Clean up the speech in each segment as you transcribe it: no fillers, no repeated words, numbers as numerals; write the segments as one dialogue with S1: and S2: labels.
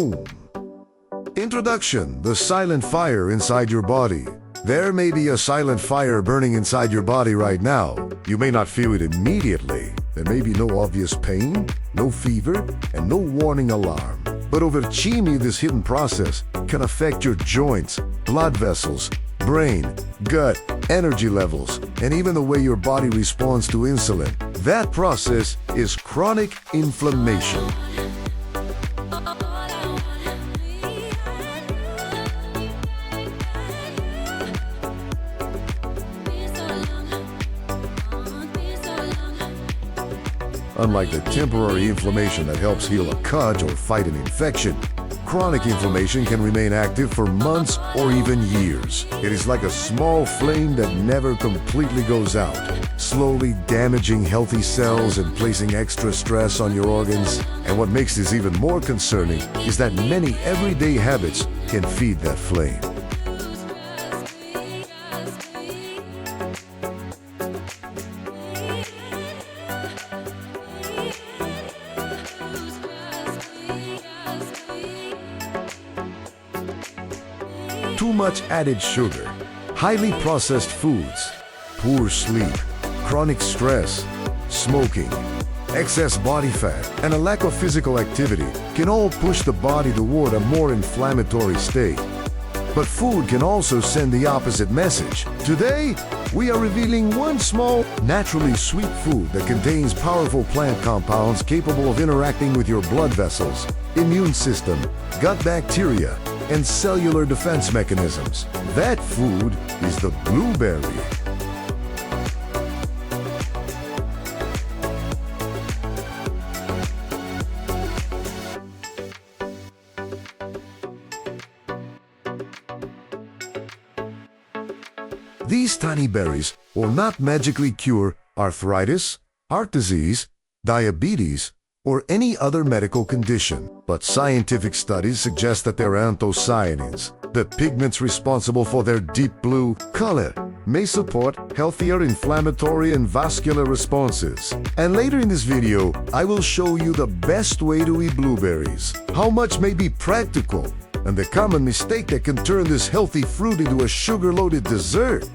S1: Boom! Introduction: the silent fire inside your body. There may be a silent fire burning inside your body right now. You may not feel it immediately. There may be no obvious pain, no fever, and no warning alarm. But over time, this hidden process can affect your joints, blood vessels, brain, gut, energy levels, and even the way your body responds to insulin. That process is chronic inflammation. Unlike the temporary inflammation that helps heal a cut or fight an infection, chronic inflammation can remain active for months or even years. It is like a small flame that never completely goes out, slowly damaging healthy cells and placing extra stress on your organs. And what makes this even more concerning is that many everyday habits can feed that flame. Too much added sugar, highly processed foods, poor sleep, chronic stress, smoking, excess body fat, and a lack of physical activity can all push the body toward a more inflammatory state. But food can also send the opposite message. Today, we are revealing one small, naturally sweet food that contains powerful plant compounds capable of interacting with your blood vessels, immune system, gut bacteria, and cellular defense mechanisms. That food is the blueberry. These tiny berries will not magically cure arthritis, heart disease, diabetes, or any other medical condition. But scientific studies suggest that their anthocyanins, the pigments responsible for their deep blue color, may support healthier inflammatory and vascular responses. And later in this video, I will show you the best way to eat blueberries, how much may be practical, and the common mistake that can turn this healthy fruit into a sugar-loaded dessert.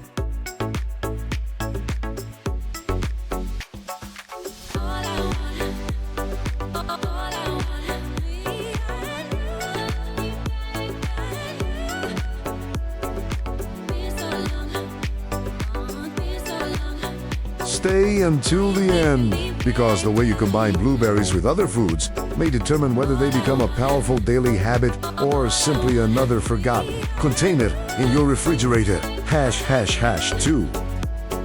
S1: Stay until the end, because the way you combine blueberries with other foods may determine whether they become a powerful daily habit or simply another forgotten container in your refrigerator. ###2.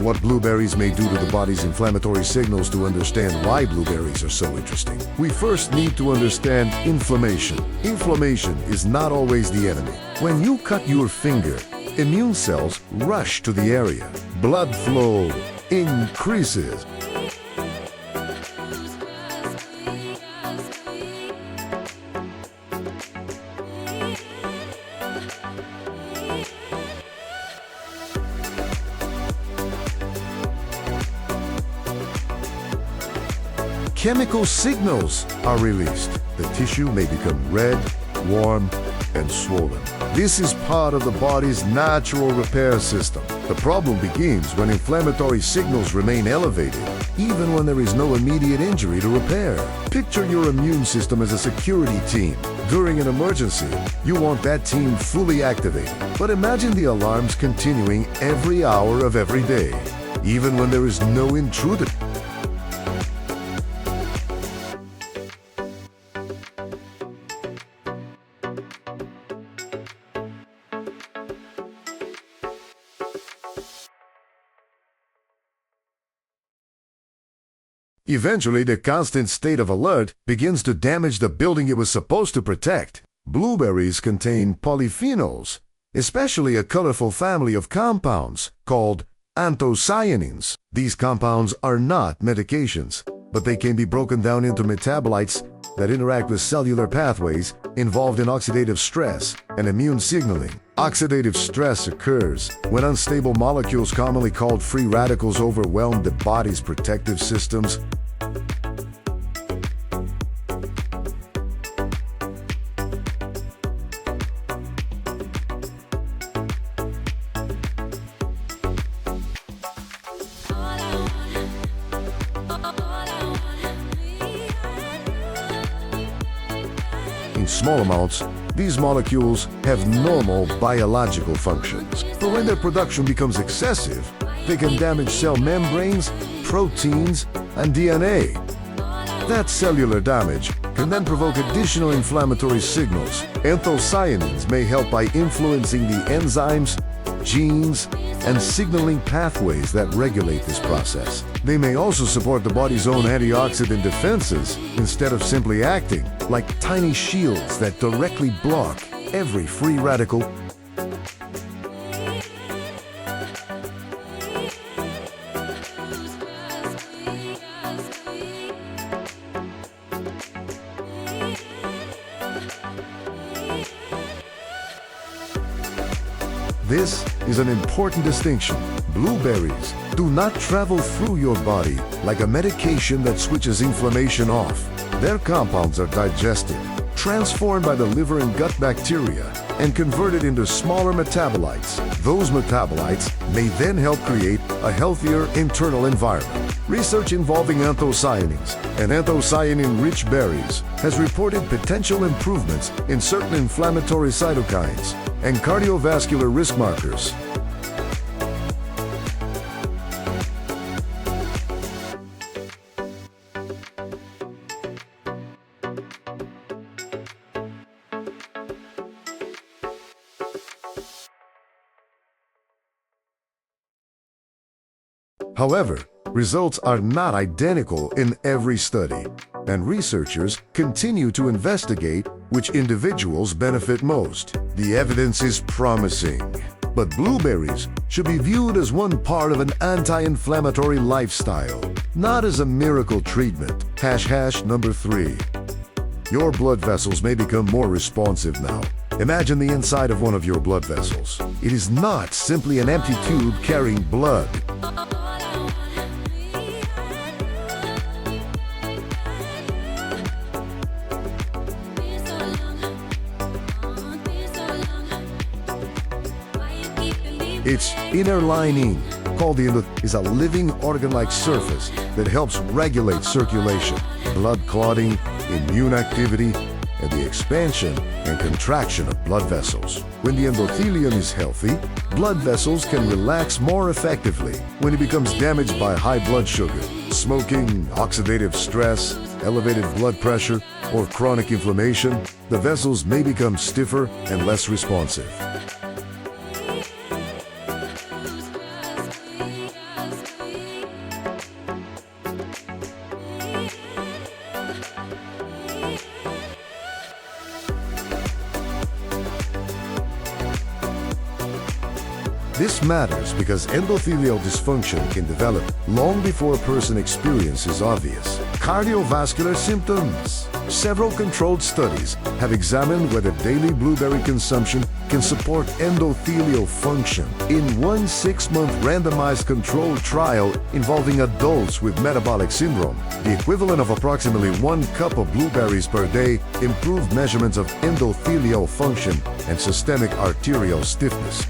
S1: What blueberries may do to the body's inflammatory signals. To understand why blueberries are so interesting, we first need to understand inflammation. Inflammation is not always the enemy. When you cut your finger, immune cells rush to the area. Blood flow increases. Chemical signals are released. The tissue may become red, warm, and swollen. This is part of the body's natural repair system. The problem begins when inflammatory signals remain elevated, even when there is no immediate injury to repair. Picture your immune system as a security team. During an emergency, you want that team fully activated. But imagine the alarms continuing every hour of every day, even when there is no intruder. Eventually, the constant state of alert begins to damage the building it was supposed to protect. Blueberries contain polyphenols, especially a colorful family of compounds called anthocyanins. These compounds are not medications, but they can be broken down into metabolites that interact with cellular pathways involved in oxidative stress and immune signaling. Oxidative stress occurs when unstable molecules, commonly called free radicals, overwhelm the body's protective systems. in small amounts, these molecules have normal biological functions. But when their production becomes excessive, they can damage cell membranes, proteins, and DNA. That cellular damage can then provoke additional inflammatory signals. Anthocyanins may help by influencing the enzymes, genes, and signaling pathways that regulate this process. They may also support the body's own antioxidant defenses instead of simply acting like tiny shields that directly block every free radical. This is an important distinction. Blueberries do not travel through your body like a medication that switches inflammation off. Their compounds are digested, transformed by the liver and gut bacteria, and converted into smaller metabolites. Those metabolites may then help create a healthier internal environment. Research involving anthocyanins and anthocyanin-rich berries has reported potential improvements in certain inflammatory cytokines and cardiovascular risk markers. However, results are not identical in every study, and researchers continue to investigate which individuals benefit most. The evidence is promising, but blueberries should be viewed as one part of an anti-inflammatory lifestyle, not as a miracle treatment. Number 3. Your blood vessels may become more responsive now. Imagine the inside of one of your blood vessels. It is not simply an empty tube carrying blood. Its inner lining, called the endothelium, is a living organ-like surface that helps regulate circulation, blood clotting, immune activity, and the expansion and contraction of blood vessels. When the endothelium is healthy, blood vessels can relax more effectively. When it becomes damaged by high blood sugar, smoking, oxidative stress, elevated blood pressure, or chronic inflammation, the vessels may become stiffer and less responsive. This matters because endothelial dysfunction can develop long before a person experiences obvious cardiovascular symptoms. Several controlled studies have examined whether daily blueberry consumption can support endothelial function. In one 6-month randomized controlled trial involving adults with metabolic syndrome, the equivalent of approximately 1 cup of blueberries per day improved measurements of endothelial function and systemic arterial stiffness.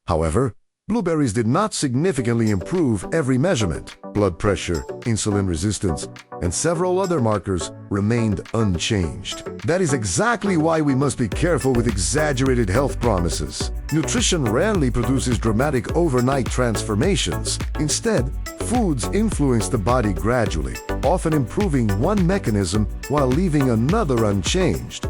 S1: However, blueberries did not significantly improve every measurement. Blood pressure, insulin resistance, and several other markers remained unchanged. That is exactly why we must be careful with exaggerated health promises. Nutrition rarely produces dramatic overnight transformations. Instead, foods influence the body gradually, often improving one mechanism while leaving another unchanged.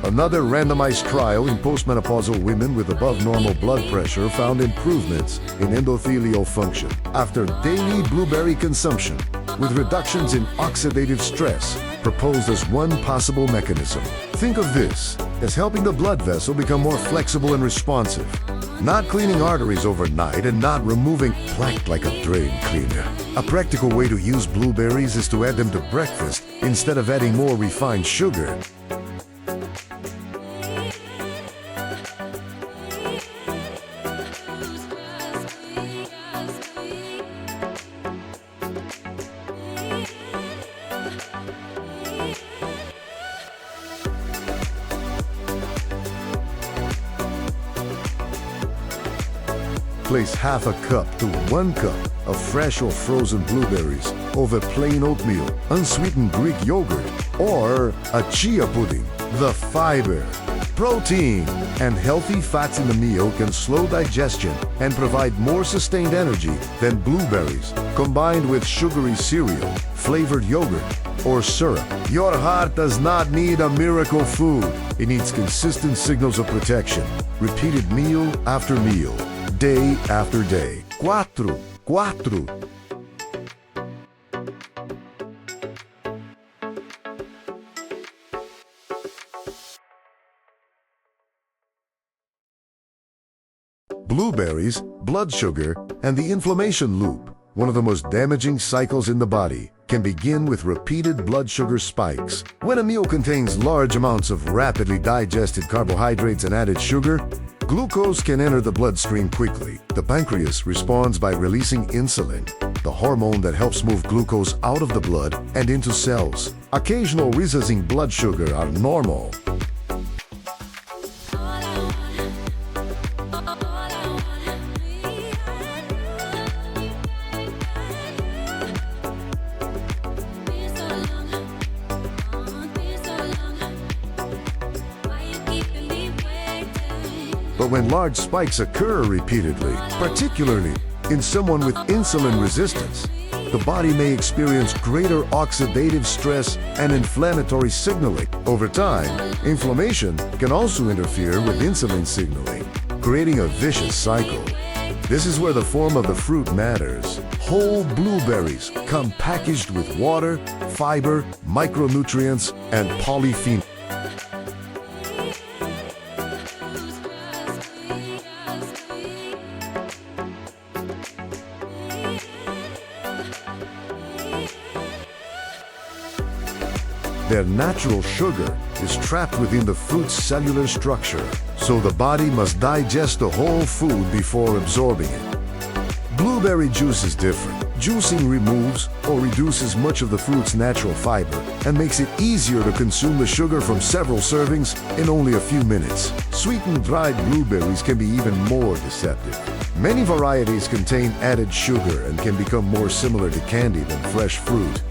S1: Another randomized trial in postmenopausal women with above normal blood pressure found improvements in endothelial function after daily blueberry consumption, with reductions in oxidative stress proposed as one possible mechanism. Think of this as helping the blood vessel become more flexible and responsive, not cleaning arteries overnight and not removing plaque like a drain cleaner. A practical way to use blueberries is to add them to breakfast instead of adding more refined sugar. Place half a cup to 1 cup of fresh or frozen blueberries over plain oatmeal, unsweetened Greek yogurt, or a chia pudding. The fiber, protein, and healthy fats in the meal can slow digestion and provide more sustained energy than blueberries, combined with sugary cereal, flavored yogurt, or syrup. Your heart does not need a miracle food. It needs consistent signals of protection, repeated meal after meal, day after day. 4. Blueberries, blood sugar, and the inflammation loop, one of the most damaging cycles in the body, can begin with repeated blood sugar spikes. When a meal contains large amounts of rapidly digested carbohydrates and added sugar, glucose can enter the bloodstream quickly. The pancreas responds by releasing insulin, the hormone that helps move glucose out of the blood and into cells. Occasional rises in blood sugar are normal. But when large spikes occur repeatedly, particularly in someone with insulin resistance, the body may experience greater oxidative stress and inflammatory signaling. Over time, inflammation can also interfere with insulin signaling, creating a vicious cycle. This is where the form of the fruit matters. Whole blueberries come packaged with water, fiber, micronutrients, and polyphenols. Their natural sugar is trapped within the fruit's cellular structure, so the body must digest the whole food before absorbing it. Blueberry juice is different. Juicing removes or reduces much of the fruit's natural fiber and makes it easier to consume the sugar from several servings in only a few minutes. Sweetened dried blueberries can be even more deceptive. Many varieties contain added sugar and can become more similar to candy than fresh fruit.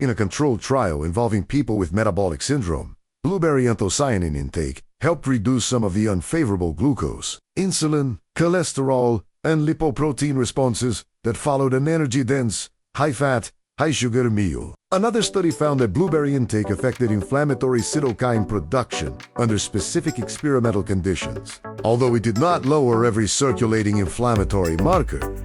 S1: In a controlled trial involving people with metabolic syndrome, blueberry anthocyanin intake helped reduce some of the unfavorable glucose, insulin, cholesterol, and lipoprotein responses that followed an energy-dense, high-fat, high-sugar meal. Another study found that blueberry intake affected inflammatory cytokine production under specific experimental conditions. Although it did not lower every circulating inflammatory marker,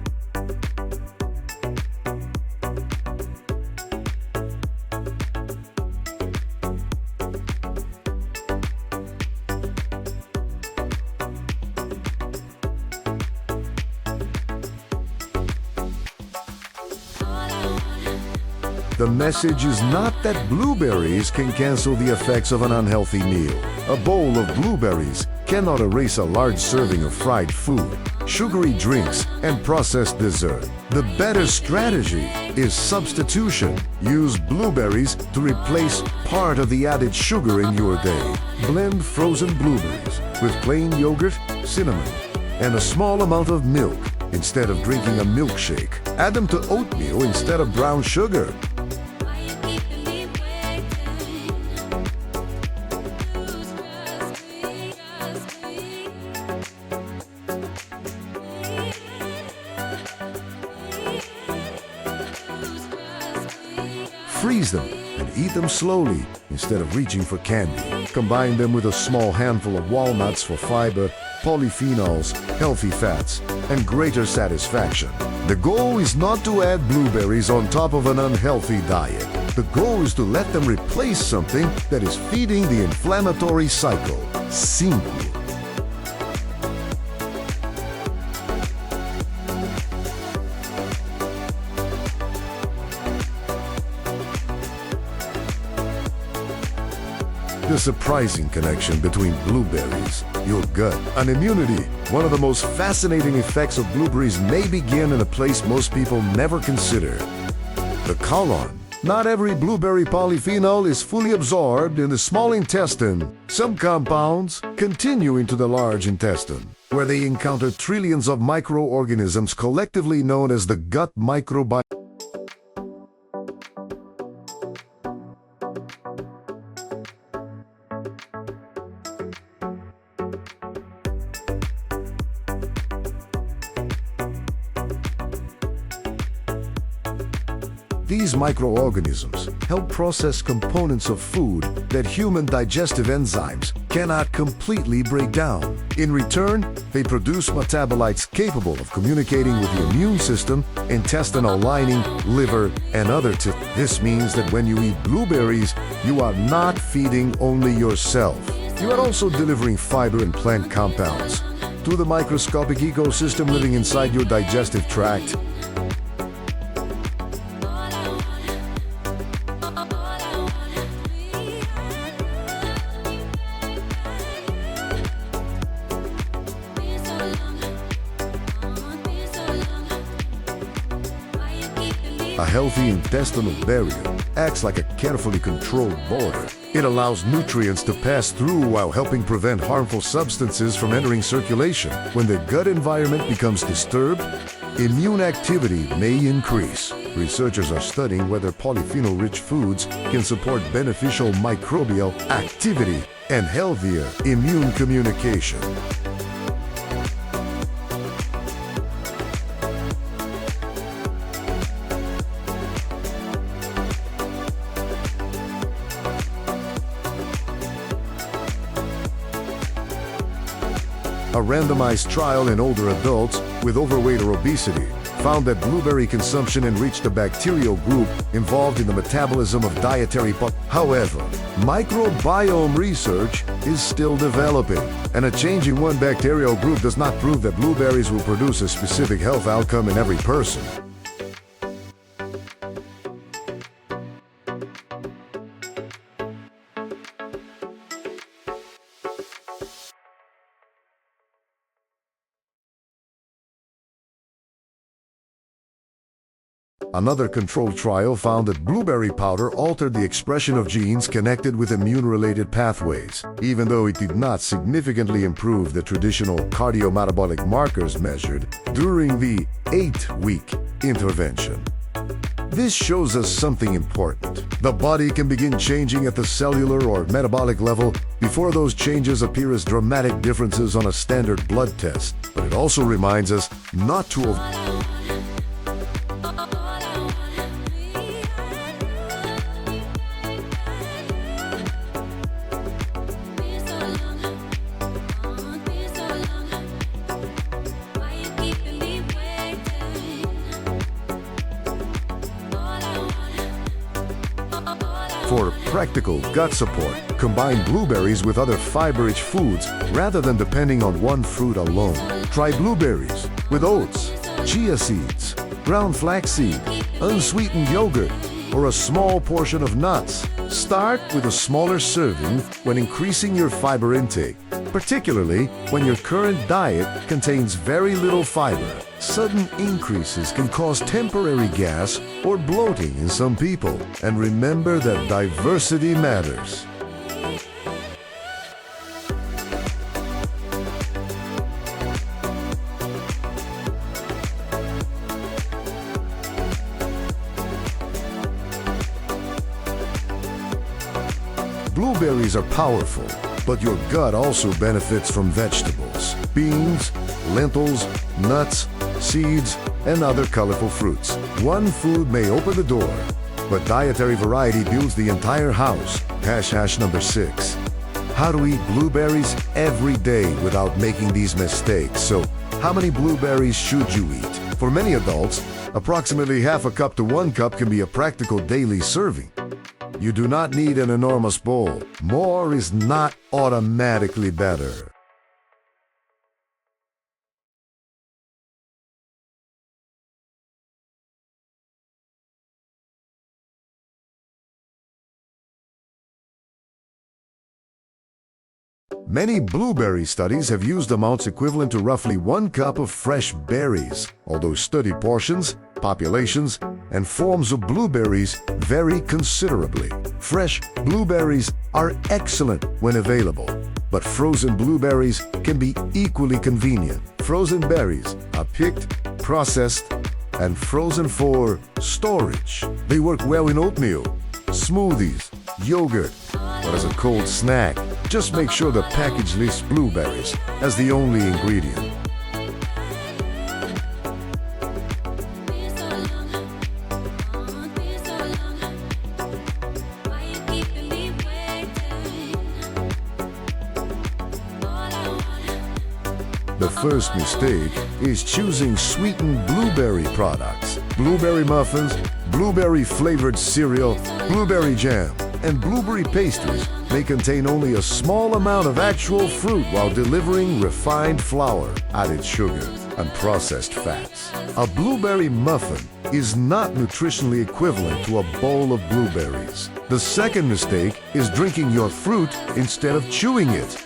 S1: the message is not that blueberries can cancel the effects of an unhealthy meal. A bowl of blueberries cannot erase a large serving of fried food, sugary drinks, and processed dessert. The better strategy is substitution. Use blueberries to replace part of the added sugar in your day. Blend frozen blueberries with plain yogurt, cinnamon, and a small amount of milk instead of drinking a milkshake. Add them to oatmeal instead of brown sugar. freeze them and eat them slowly instead of reaching for candy. Combine them with a small handful of walnuts for fiber, polyphenols, healthy fats, and greater satisfaction. The goal is not to add blueberries on top of an unhealthy diet. The goal is to let them replace something that is feeding the inflammatory cycle. Simple. The surprising connection between blueberries, your gut, and immunity. One of the most fascinating effects of blueberries may begin in a place most people never consider: the colon. Not every blueberry polyphenol is fully absorbed in the small intestine. Some compounds continue into the large intestine, where they encounter trillions of microorganisms collectively known as the gut microbiota. These microorganisms help process components of food that human digestive enzymes cannot completely break down. In return, they produce metabolites capable of communicating with the immune system, intestinal lining, liver, and other tissues. This means that when you eat blueberries, you are not feeding only yourself. You are also delivering fiber and plant compounds to the microscopic ecosystem living inside your digestive tract. A healthy intestinal barrier acts like a carefully controlled border. It allows nutrients to pass through while helping prevent harmful substances from entering circulation. When the gut environment becomes disturbed, immune activity may increase. Researchers are studying whether polyphenol-rich foods can support beneficial microbial activity and healthier immune communication. A randomized trial in older adults with overweight or obesity found that blueberry consumption enriched the bacterial group involved in the metabolism of dietary However, microbiome research is still developing, and a change in one bacterial group does not prove that blueberries will produce a specific health outcome in every person. Another controlled trial found that blueberry powder altered the expression of genes connected with immune-related pathways, even though it did not significantly improve the traditional cardiometabolic markers measured during the 8-week intervention. This shows us something important. The body can begin changing at the cellular or metabolic level before those changes appear as dramatic differences on a standard blood test. But it also reminds us not to For practical gut support, combine blueberries with other fiber-rich foods rather than depending on one fruit alone. Try blueberries with oats, chia seeds, ground flaxseed, unsweetened yogurt, or a small portion of nuts. Start with a smaller serving when increasing your fiber intake, particularly when your current diet contains very little fiber. Sudden increases can cause temporary gas or bloating in some people. And remember that diversity matters. Blueberries are powerful, but your gut also benefits from vegetables, beans, lentils, nuts, seeds, and other colorful fruits. One food may open the door, but dietary variety builds the entire house. Number 6. How to eat blueberries every day without making these mistakes. So, how many blueberries should you eat? For many adults, approximately half a cup to 1 cup can be a practical daily serving. You do not need an enormous bowl. More is not automatically better. Many blueberry studies have used amounts equivalent to roughly 1 cup of fresh berries, although study portions, populations, and forms of blueberries vary considerably. Fresh blueberries are excellent when available, but frozen blueberries can be equally convenient. Frozen berries are picked, processed, and frozen for storage. They work well in oatmeal, smoothies, yogurt, or as a cold snack. Just make sure the package lists blueberries as the only ingredient. The first mistake is choosing sweetened blueberry products. Blueberry muffins, blueberry-flavored cereal, blueberry jam, and blueberry pastries may contain only a small amount of actual fruit while delivering refined flour, added sugar, and processed fats. A blueberry muffin is not nutritionally equivalent to a bowl of blueberries. The second mistake is drinking your fruit instead of chewing it.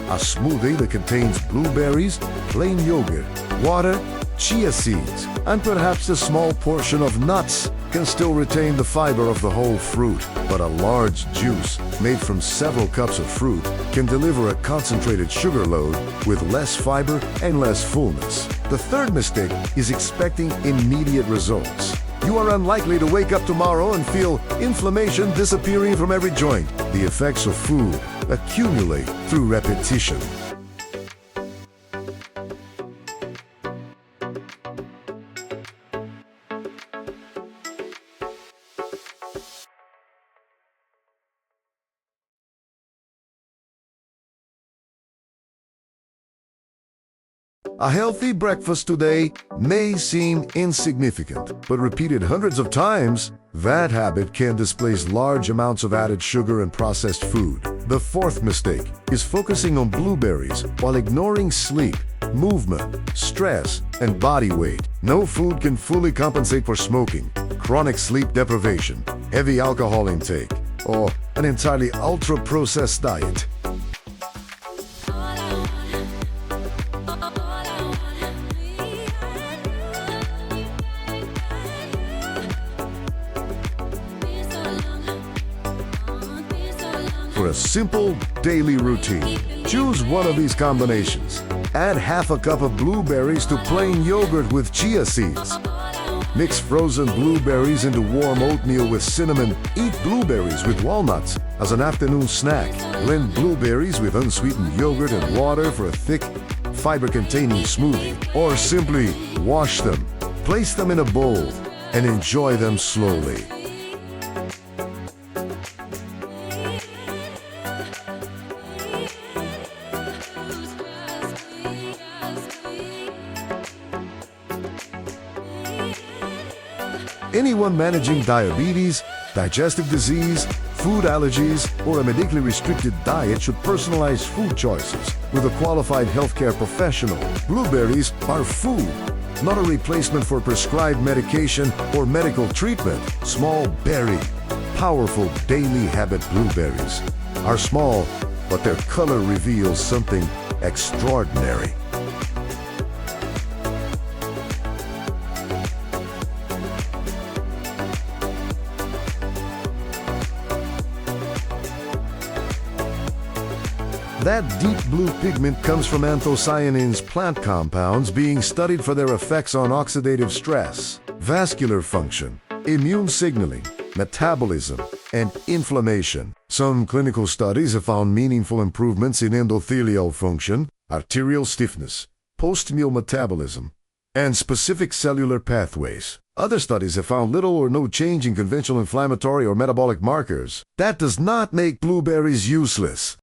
S1: A smoothie that contains blueberries, plain yogurt, water, chia seeds, and perhaps a small portion of nuts can still retain the fiber of the whole fruit. But a large juice made from several cups of fruit can deliver a concentrated sugar load with less fiber and less fullness. The third mistake is expecting immediate results. You are unlikely to wake up tomorrow and feel inflammation disappearing from every joint. The effects of food accumulate through repetition. A healthy breakfast today may seem insignificant, but repeated hundreds of times, that habit can displace large amounts of added sugar and processed food. The fourth mistake is focusing on blueberries while ignoring sleep, movement, stress, and body weight. No food can fully compensate for smoking, chronic sleep deprivation, heavy alcohol intake, or an entirely ultra-processed diet. For a simple daily routine, choose one of these combinations. Add half a cup of blueberries to plain yogurt with chia seeds. Mix frozen blueberries into warm oatmeal with cinnamon. Eat blueberries with walnuts as an afternoon snack. Blend blueberries with unsweetened yogurt and water for a thick, fiber-containing smoothie. Or simply wash them, place them in a bowl, and enjoy them slowly. Anyone managing diabetes, digestive disease, food allergies, or a medically restricted diet should personalize food choices with a qualified healthcare professional. Blueberries are food, not a replacement for prescribed medication or medical treatment. Small berry, powerful daily habit blueberries are small, but their color reveals something extraordinary. That deep blue pigment comes from anthocyanins plant compounds being studied for their effects on oxidative stress, vascular function, immune signaling, metabolism, and inflammation. Some clinical studies have found meaningful improvements in endothelial function, arterial stiffness, post-meal metabolism, and specific cellular pathways. Other studies have found little or no change in conventional inflammatory or metabolic markers. That does not make blueberries useless.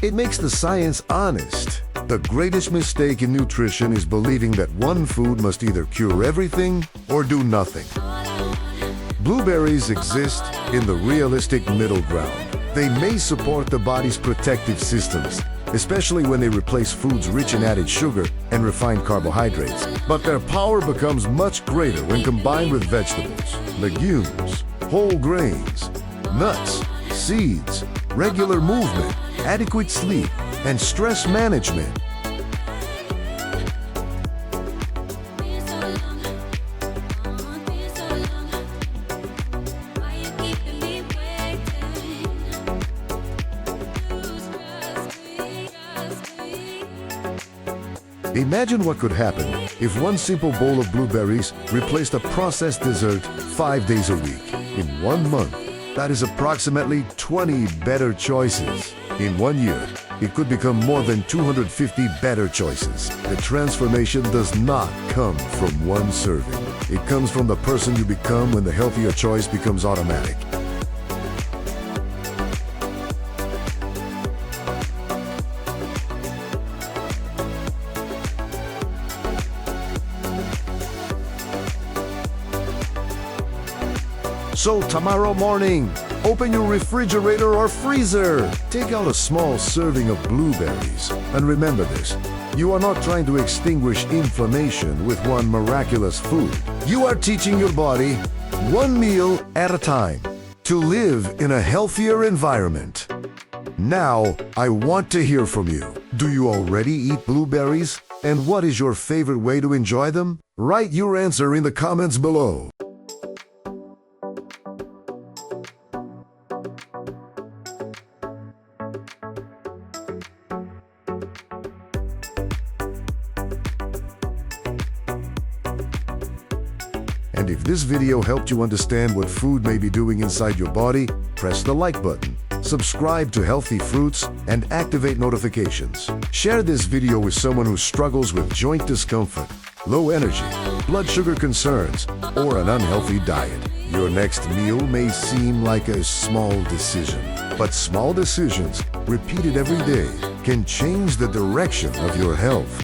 S1: It makes the science honest. The greatest mistake in nutrition is believing that one food must either cure everything or do nothing. Blueberries exist in the realistic middle ground. They may support the body's protective systems, especially when they replace foods rich in added sugar and refined carbohydrates. But their power becomes much greater when combined with vegetables, legumes, whole grains, nuts, seeds, regular movement, adequate sleep, and stress management. Imagine what could happen if one simple bowl of blueberries replaced a processed dessert 5 days a week. In 1 month, that is approximately 20 better choices. In 1 year, it could become more than 250 better choices. The transformation does not come from one serving. It comes from the person you become when the healthier choice becomes automatic. So tomorrow morning, open your refrigerator or freezer. Take out a small serving of blueberries. And remember this, you are not trying to extinguish inflammation with one miraculous food. You are teaching your body, one meal at a time, to live in a healthier environment. Now, I want to hear from you. Do you already eat blueberries? And what is your favorite way to enjoy them? Write your answer in the comments below. And if this video helped you understand what food may be doing inside your body, press the like button, subscribe to Healthy Fruits, and activate notifications. Share this video with someone who struggles with joint discomfort, low energy, blood sugar concerns, or an unhealthy diet. Your next meal may seem like a small decision, but small decisions, repeated every day, can change the direction of your health.